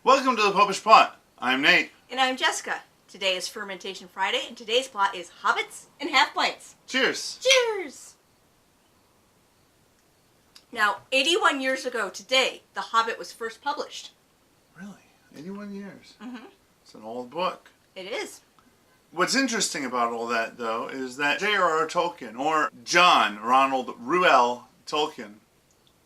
Welcome to the Popish plot. I'm Nate. And I'm Jessica. Today is Fermentation Friday, and today's plot is Hobbits and half pints. Cheers. Cheers! Now, 81 years ago today, The Hobbit was first published. Really? 81 years? Mm-hmm. It's an old book. It is. What's interesting about all that, though, is that J.R.R. Tolkien, or John Ronald Reuel Tolkien,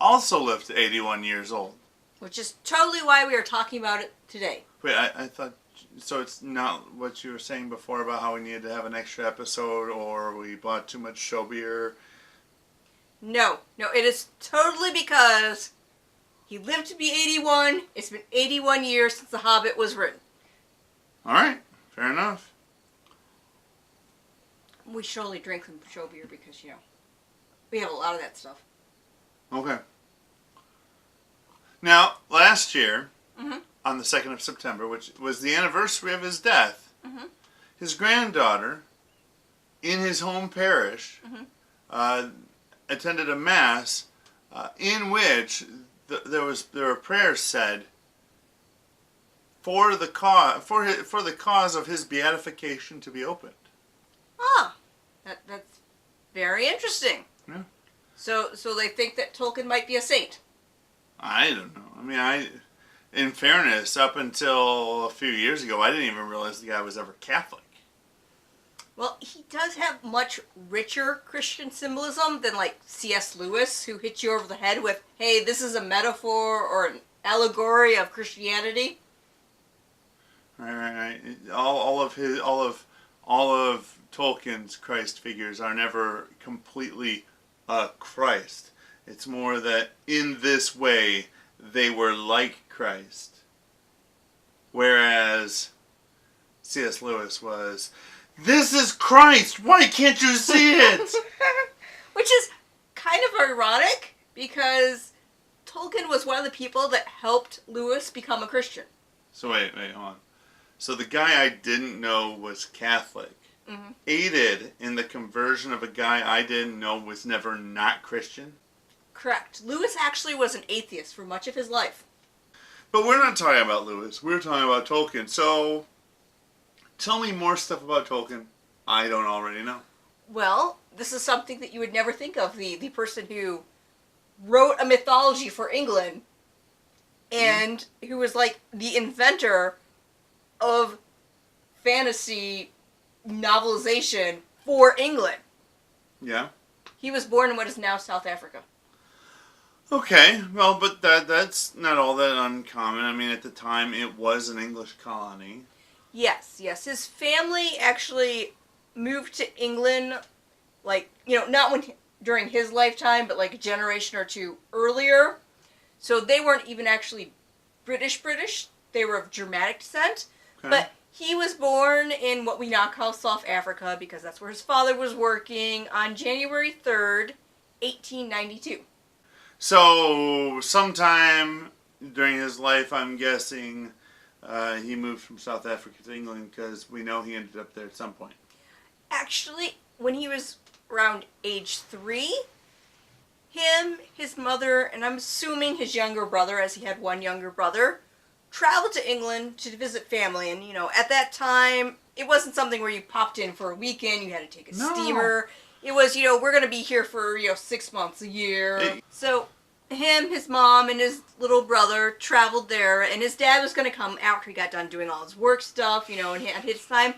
also lived to 81 years old. Which is totally why we are talking about it today. Wait, I thought... So it's not what you were saying before about how we needed to have an extra episode or we bought too much show beer? No, it is totally because he lived to be 81. It's been 81 years since The Hobbit was written. Alright, fair enough. We should only drink some show beer because, we have a lot of that stuff. Okay. Now, last year, Mm-hmm. on the 2nd of September, which was the anniversary of his death, Mm-hmm. his granddaughter, in his home parish, Mm-hmm. attended a mass in which there were prayers said for the cause of his beatification to be opened. Ah, that's very interesting. Yeah. So they think that Tolkien might be a saint. I don't know. I mean, in fairness, up until a few years ago, I didn't even realize the guy was ever Catholic. Well, he does have much richer Christian symbolism than like C.S. Lewis, who hits you over the head with, hey, this is a metaphor or an allegory of Christianity. Right. All of Tolkien's Christ figures are never completely Christ. It's more that in this way they were like Christ. Whereas C.S. Lewis was, this is Christ! Why can't you see it? Which is kind of ironic because Tolkien was one of the people that helped Lewis become a Christian. So wait, hold on. So the guy I didn't know was Catholic. Mm-hmm. Aided in the conversion of a guy I didn't know was never not Christian? Correct. Lewis actually was an atheist for much of his life. But we're not talking about Lewis. We're talking about Tolkien. So, tell me more stuff about Tolkien I don't already know. Well, this is something that you would never think of. The person who wrote a mythology for England and who was like the inventor of fantasy novelization for England. Yeah? He was born in what is now South Africa. Okay, well, but that's not all that uncommon. I mean, at the time, it was an English colony. Yes. His family actually moved to England, not during his lifetime, but like a generation or two earlier. So they weren't even actually British. They were of Germanic descent. Okay. But he was born in what we now call South Africa because that's where his father was working on January 3rd, 1892. So, sometime during his life, I'm guessing, he moved from South Africa to England because we know he ended up there at some point. Actually, when he was around age 3, him, his mother, and I'm assuming his younger brother, as he had one younger brother, traveled to England to visit family. And, at that time, it wasn't something where you popped in for a weekend, you had to take a steamer. It was, we're going to be here for, 6 months, a year. So, him, his mom, and his little brother traveled there, and his dad was going to come after he got done doing all his work stuff, and he had his time.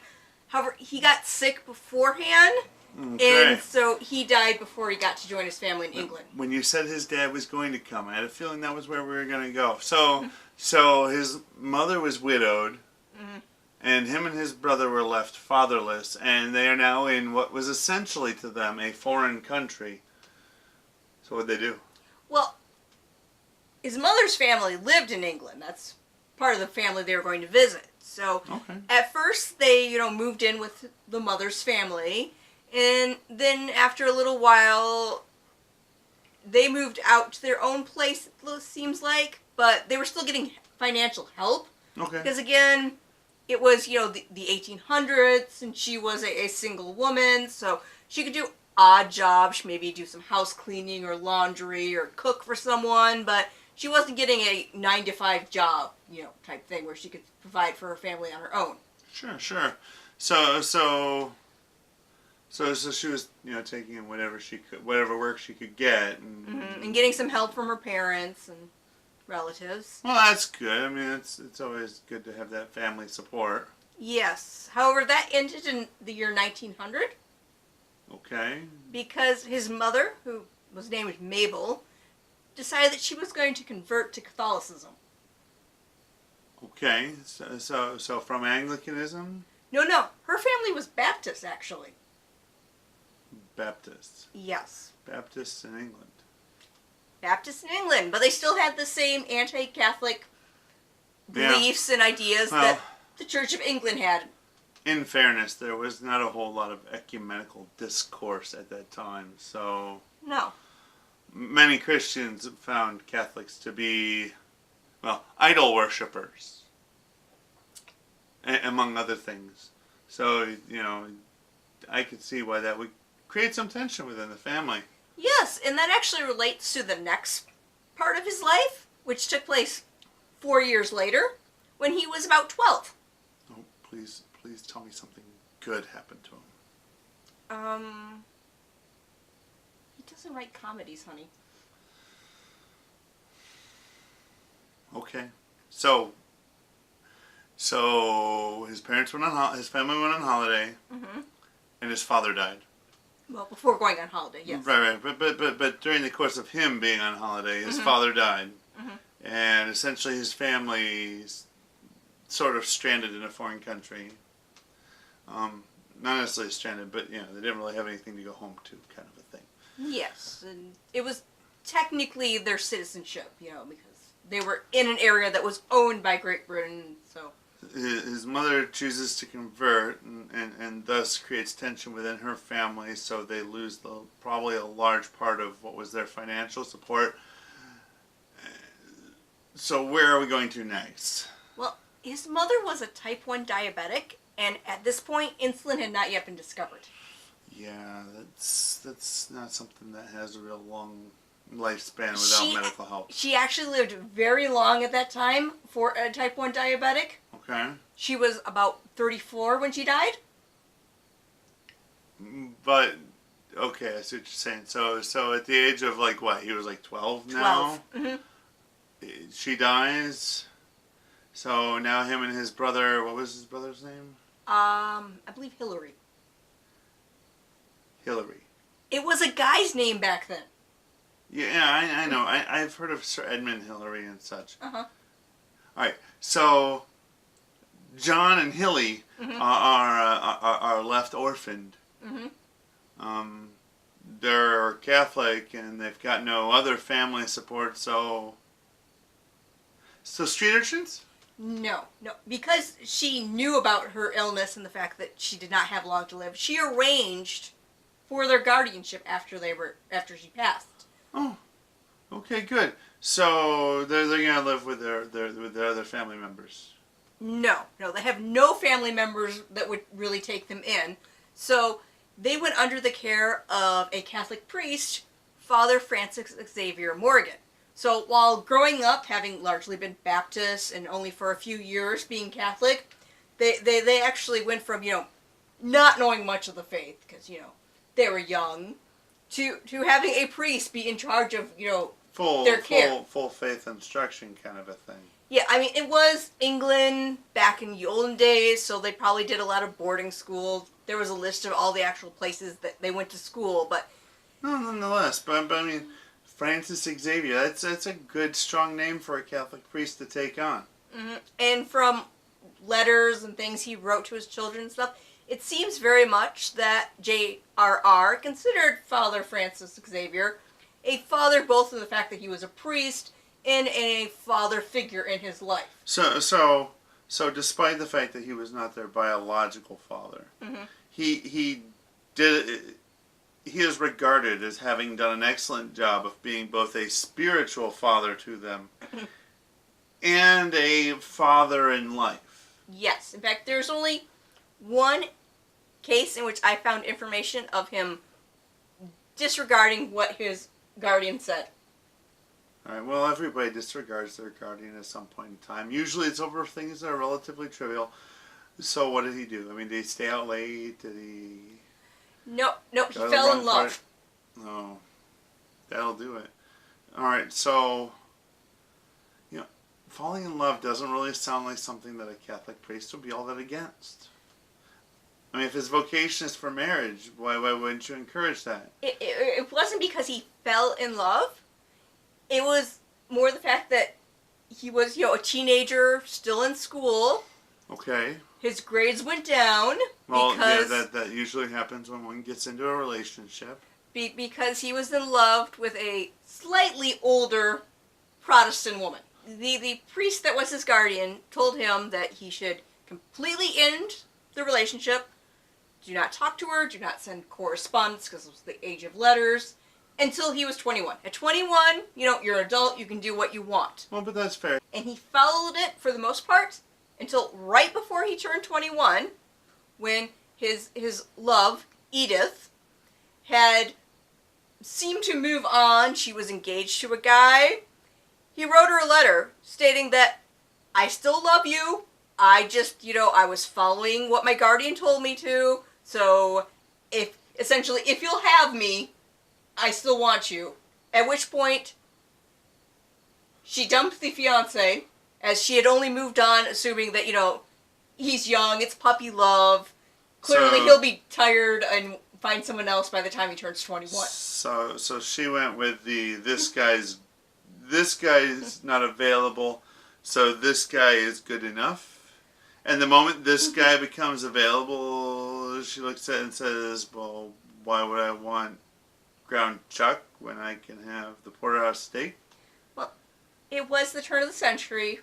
However, he got sick beforehand, Okay. and so he died before he got to join his family in England. When you said his dad was going to come, I had a feeling that was where we were going to go. So his mother was widowed, and him and his brother were left fatherless, and they are now in what was essentially to them a foreign country. So what'd they do? Well, his mother's family lived in England. That's part of the family they were going to visit. So At first they, moved in with the mother's family, and then after a little while they moved out to their own place, it seems like, but they were still getting financial help. Okay. Because again, it was, the 1800s, and she was a single woman, so she could do odd jobs, maybe do some house cleaning or laundry or cook for someone, but she wasn't getting a 9-to-5 job, type thing where she could provide for her family on her own. Sure. So she was, taking in whatever work she could get, And getting some help from her parents and relatives. Well, that's good. I mean, it's always good to have that family support. Yes. However, that ended in the year 1900. Okay. Because his mother, who was named Mabel, decided that she was going to convert to Catholicism. Okay. So from Anglicanism? No. Her family was Baptist, actually. Baptists. Yes. Baptists in England. Baptists in England, but they still had the same anti-Catholic beliefs and ideas that the Church of England had. In fairness, there was not a whole lot of ecumenical discourse at that time, so... No. Many Christians found Catholics to be, idol worshippers, among other things. So, I could see why that would create some tension within the family. Yes, and that actually relates to the next part of his life, which took place 4 years later, when he was about 12. Oh, please tell me something good happened to him. He doesn't write comedies, honey. Okay. So his parents went on his family went on holiday, and his father died. Well, before going on holiday, yes. Right. But during the course of him being on holiday, his father died, and essentially his family sort of stranded in a foreign country. Not necessarily stranded, but they didn't really have anything to go home to, kind of a thing. Yes, and it was technically their citizenship, because they were in an area that was owned by Great Britain, so... His mother chooses to convert, and thus creates tension within her family, so they lose probably a large part of what was their financial support. So where are we going to next? Well, his mother was a type 1 diabetic, and at this point, insulin had not yet been discovered. Yeah, that's not something that has a real long lifespan without medical help. She actually lived very long at that time for a type 1 diabetic. Okay. She was about 34 when she died. But, okay, I see what you're saying. So at the age of, he was 12 now? 12. She dies. So now him and his brother, what was his brother's name? I believe Hillary. Hillary. It was a guy's name back then. Yeah, I know. I've heard of Sir Edmund Hillary and such. Uh-huh. Alright, so John and Hilly are left orphaned. They're Catholic and they've got no other family support, so street urchins? No. Because she knew about her illness and the fact that she did not have long to live, she arranged for their guardianship after she passed. Oh, okay, good. So they're gonna live with their other family members. No, they have no family members that would really take them in. So they went under the care of a Catholic priest, Father Francis Xavier Morgan. So while growing up, having largely been Baptist and only for a few years being Catholic, they actually went from, not knowing much of the faith, because, they were young, to having a priest be in charge of, their care. Full faith instruction kind of a thing. Yeah, I mean, it was England back in the olden days, so they probably did a lot of boarding schools. There was a list of all the actual places that they went to school, but... No, nonetheless, but I mean, Francis Xavier, that's a good, strong name for a Catholic priest to take on. And from letters and things he wrote to his children and stuff, it seems very much that J.R.R. considered Father Francis Xavier a father, both in the fact that he was a priest and a father figure in his life. So despite the fact that he was not their biological father, he is regarded as having done an excellent job of being both a spiritual father to them and a father in life. Yes. In fact, there's only one case in which I found information of him disregarding what his guardian said. All right, well, everybody disregards their guardian at some point in time. Usually it's over things that are relatively trivial. So what did he do? I mean, did he stay out late? Did he... No, he go to the fell in wrong love. part? No, that'll do it. All right, so, falling in love doesn't really sound like something that a Catholic priest would be all that against. I mean, if his vocation is for marriage, why wouldn't you encourage that? It wasn't because he fell in love. It was more the fact that he was, a teenager, still in school. Okay. His grades went down Well, that usually happens when one gets into a relationship. Because he was in love with a slightly older Protestant woman. The priest that was his guardian told him that he should completely end the relationship. Do not talk to her. Do not send correspondence, because it was the age of letters, until he was 21. At 21, you're an adult. You can do what you want. Well, but that's fair. And he followed it for the most part until right before he turned 21, when his love, Edith, had seemed to move on. She was engaged to a guy. He wrote her a letter stating that, I still love you. I just, I was following what my guardian told me to. So, if you'll have me, I still want you. At which point, she dumped the fiancé, as she had only moved on, assuming that, he's young, it's puppy love. Clearly he'll be tired and find someone else by the time he turns 21. So she went with this guy's not available, so this guy is good enough. And the moment this guy becomes available, she looks at it and says, well, why would I want ground chuck when I can have the porterhouse steak? Well, it was the turn of the century.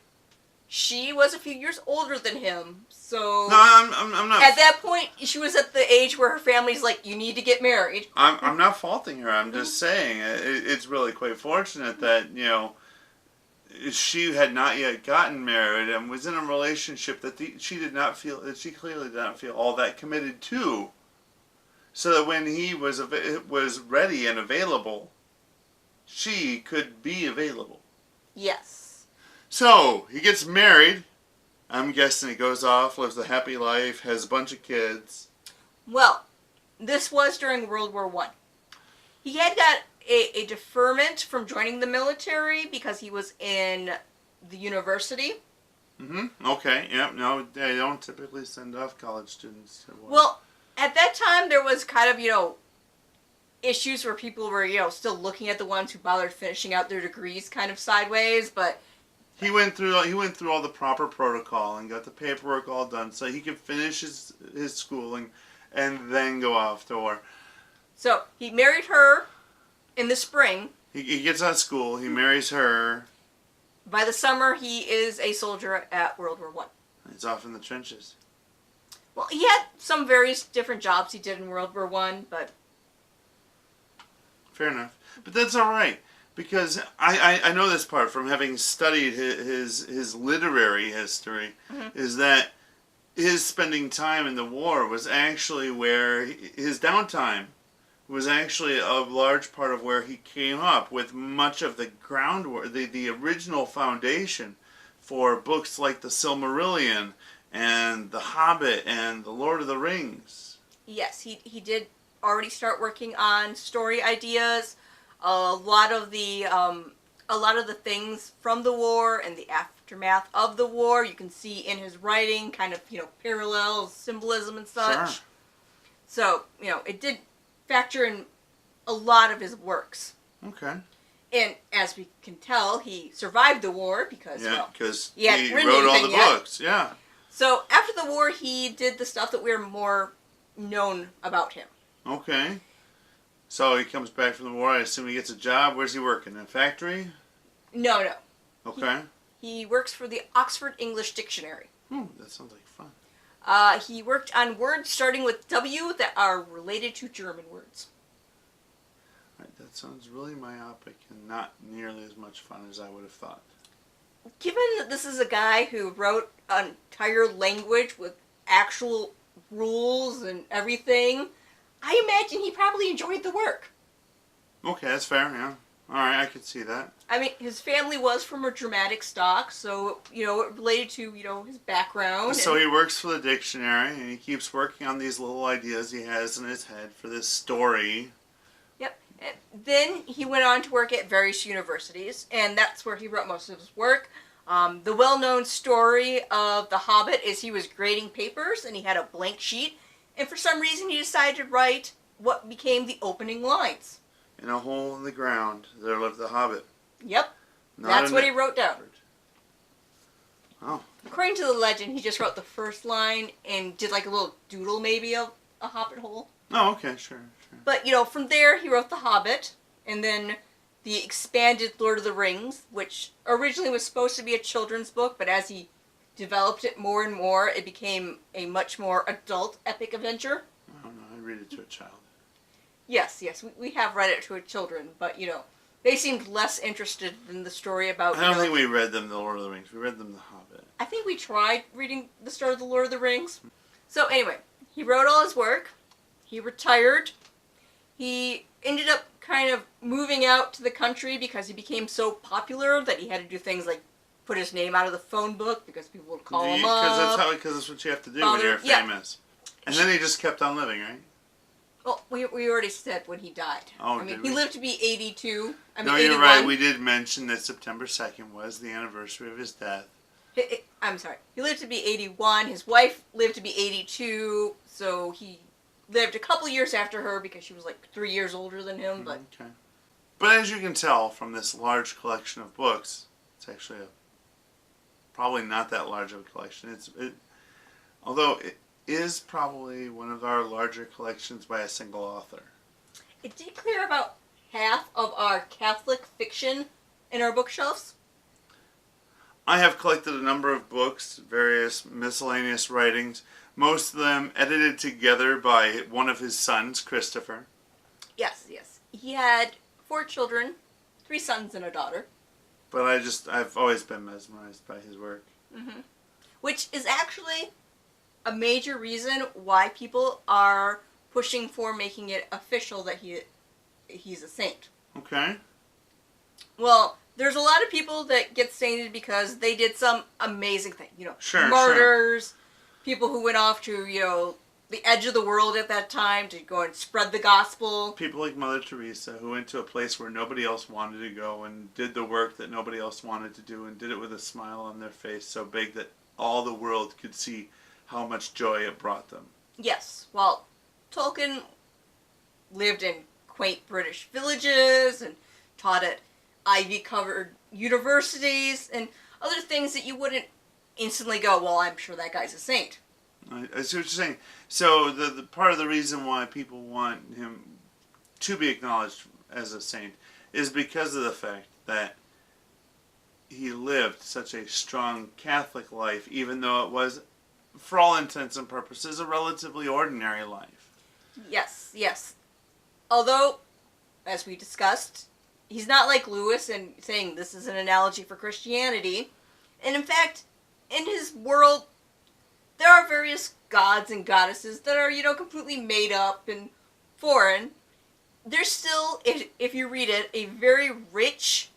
She was a few years older than him, so... No, I'm not... At that point, she was at the age where her family's like, you need to get married. I'm not faulting her. I'm just saying it's really quite fortunate that, she had not yet gotten married and was in a relationship that she clearly did not feel all that committed to. So that when he was ready and available, she could be available. Yes. So, he gets married. I'm guessing he goes off, lives a happy life, has a bunch of kids. Well, this was during World War I. He had got a deferment from joining the military because he was in the university. Mm-hmm. Okay. Yep. No, they don't typically send off college students to war. Well, at that time, there was kind of, issues where people were, still looking at the ones who bothered finishing out their degrees kind of sideways, but... He went through all the proper protocol and got the paperwork all done so he could finish his schooling and then go off to war. So, he married her in the spring. He gets out of school, he marries her. By the summer, he is a soldier at World War I. He's off in the trenches. Well, he had some various different jobs he did in World War I, but... Fair enough. But that's all right. Because I know this part from having studied his literary history, is that his spending time in the war was actually where his downtime was actually a large part of where he came up with much of the groundwork, the original foundation for books like the Silmarillion and the Hobbit and the Lord of the Rings. Yes, he did already start working on story ideas. A lot of the things from the war and the aftermath of the war, you can see in his writing, kind of, parallels, symbolism and such. Sure. So, it did factor in a lot of his works. Okay. And as we can tell, he survived the war because, he wrote all the books. Yeah. So after the war, he did the stuff that we're more known about him. Okay. So he comes back from the war. I assume he gets a job. Where's he working? In a factory? No. Okay. He works for the Oxford English Dictionary. That sounds like fun. He worked on words starting with W that are related to German words. Right, that sounds really myopic and not nearly as much fun as I would have thought. Given that this is a guy who wrote an entire language with actual rules and everything, I imagine he probably enjoyed the work. Okay, that's fair, yeah. All right, I could see that. I mean, his family was from a dramatic stock, so, it related to, his background. So he works for the dictionary, and he keeps working on these little ideas he has in his head for this story. Yep. And then he went on to work at various universities, and that's where he wrote most of his work. The well-known story of the Hobbit is he was grading papers, and he had a blank sheet, and for some reason he decided to write what became the opening lines. In a hole in the ground, there lived the Hobbit. Yep. That's what he wrote down. Oh. According to the legend, he just wrote the first line and did like a little doodle maybe of a Hobbit hole. Oh, okay, sure. But, from there he wrote The Hobbit, and then the expanded Lord of the Rings, which originally was supposed to be a children's book, but as he developed it more and more, it became a much more adult epic adventure. I don't know, I read it to a child. Yes, we have read it to our children, but, they seemed less interested in the story about... I don't think we read them The Lord of the Rings. We read them The Hobbit. I think we tried reading the start of The Lord of the Rings. So anyway, he wrote all his work. He retired. He ended up kind of moving out to the country because he became so popular that he had to do things like put his name out of the phone book because people would call him up. Because that's what you have to do when you're famous. And then he just kept on living, right? Well, we already said when he died. Oh, he lived to be 82. No, 81. you're right. We did mention that September 2nd was the anniversary of his death. I'm sorry. He lived to be 81. His wife lived to be 82. So he lived a couple years after her because she was like 3 years older than him. But okay. But as you can tell from this large collection of books, it's actually probably not that large of a collection. Although it is probably one of our larger collections by a single author. It did clear about half of our Catholic fiction in our bookshelves. I have collected a number of books, various miscellaneous writings, most of them edited together by one of his sons, Christopher. Yes. He had 4 children, 3 sons and a daughter. But I've always been mesmerized by his work. Mm-hmm. Which is actually a major reason why people are pushing for making it official that he's a saint. Okay. Well, there's a lot of people that get sainted because they did some amazing thing. Sure, murders, people who went off to, the edge of the world at that time to go and spread the gospel. People like Mother Teresa who went to a place where nobody else wanted to go and did the work that nobody else wanted to do and did it with a smile on their face so big that all the world could see how much joy it brought them. Yes. Well, Tolkien lived in quaint British villages and taught at ivy-covered universities and other things that you wouldn't instantly go, well, I'm sure that guy's a saint. I see what you're saying. So the part of the reason why people want him to be acknowledged as a saint is because of the fact that he lived such a strong Catholic life, even though it was, for all intents and purposes, a relatively ordinary life. Yes. Although, as we discussed, he's not like Lewis and saying this is an analogy for Christianity. And in fact, in his world, there are various gods and goddesses that are, completely made up and foreign. There's still, if you read it, a very rich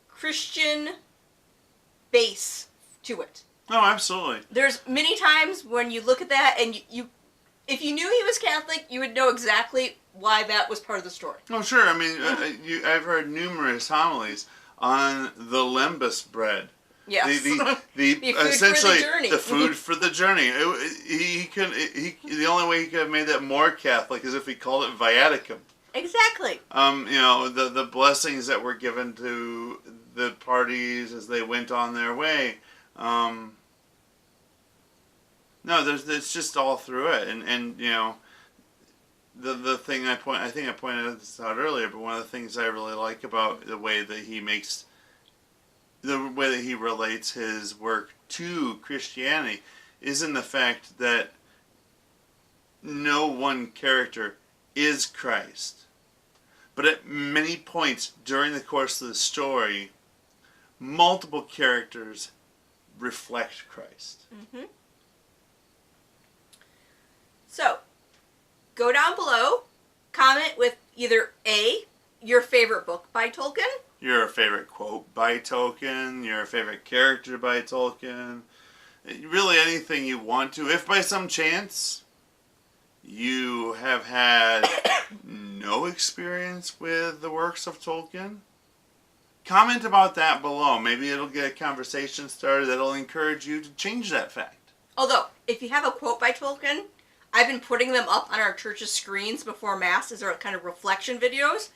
Christian base to it. Oh, absolutely. There's many times when you look at that and you if you knew he was Catholic, you would know exactly why that was part of the story. Oh, sure. I mean, I've heard numerous homilies on the lembus bread. Yes. The food essentially for the journey. The food for the journey. The only way he could have made that more Catholic is if he called it viaticum. Exactly. The blessings that were given to the parties as they went on their way. It's just all through it, and the thing I think I pointed this out earlier, but one of the things I really like about the way that he relates his work to Christianity is in the fact that no one character is Christ. But at many points during the course of the story, multiple characters reflect Christ. Mm-hmm. So, go down below, comment with either A, your favorite book by Tolkien. Your favorite quote by Tolkien. Your favorite character by Tolkien. Really anything you want to. If by some chance you have had no experience with the works of Tolkien, comment about that below. Maybe it'll get a conversation started that'll encourage you to change that fact. Although, if you have a quote by Tolkien, I've been putting them up on our church's screens before Mass as our kind of reflection videos.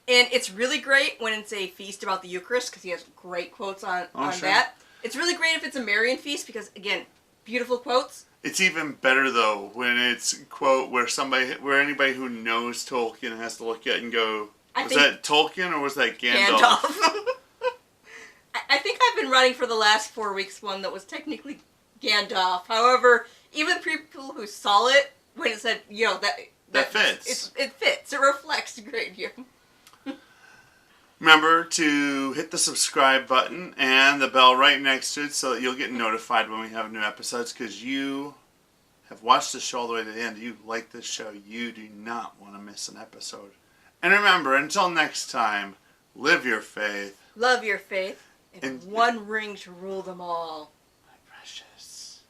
And it's really great when it's a feast about the Eucharist, because he has great quotes on Sure. that. It's really great if it's a Marian feast, because, again, beautiful quotes. It's even better though when it's a quote where anybody who knows Tolkien has to look at it and go, was that Tolkien or was that Gandalf? I think I've been running for the last 4 weeks one that was technically Gandalf. However, even people who saw it, when it said, that fits. It fits. It reflects great view. Remember to hit the subscribe button and the bell right next to it so that you'll get notified when we have new episodes, because you have watched the show all the way to the end. You like this show. You do not want to miss an episode. And remember, until next time, live your faith. Love your faith. And one ring to rule them all. My precious.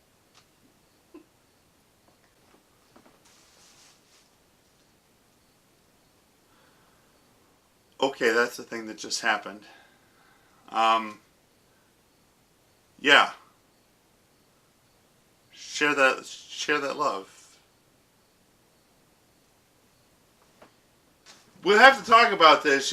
Okay, that's the thing that just happened. Yeah. Share that love. We'll have to talk about this,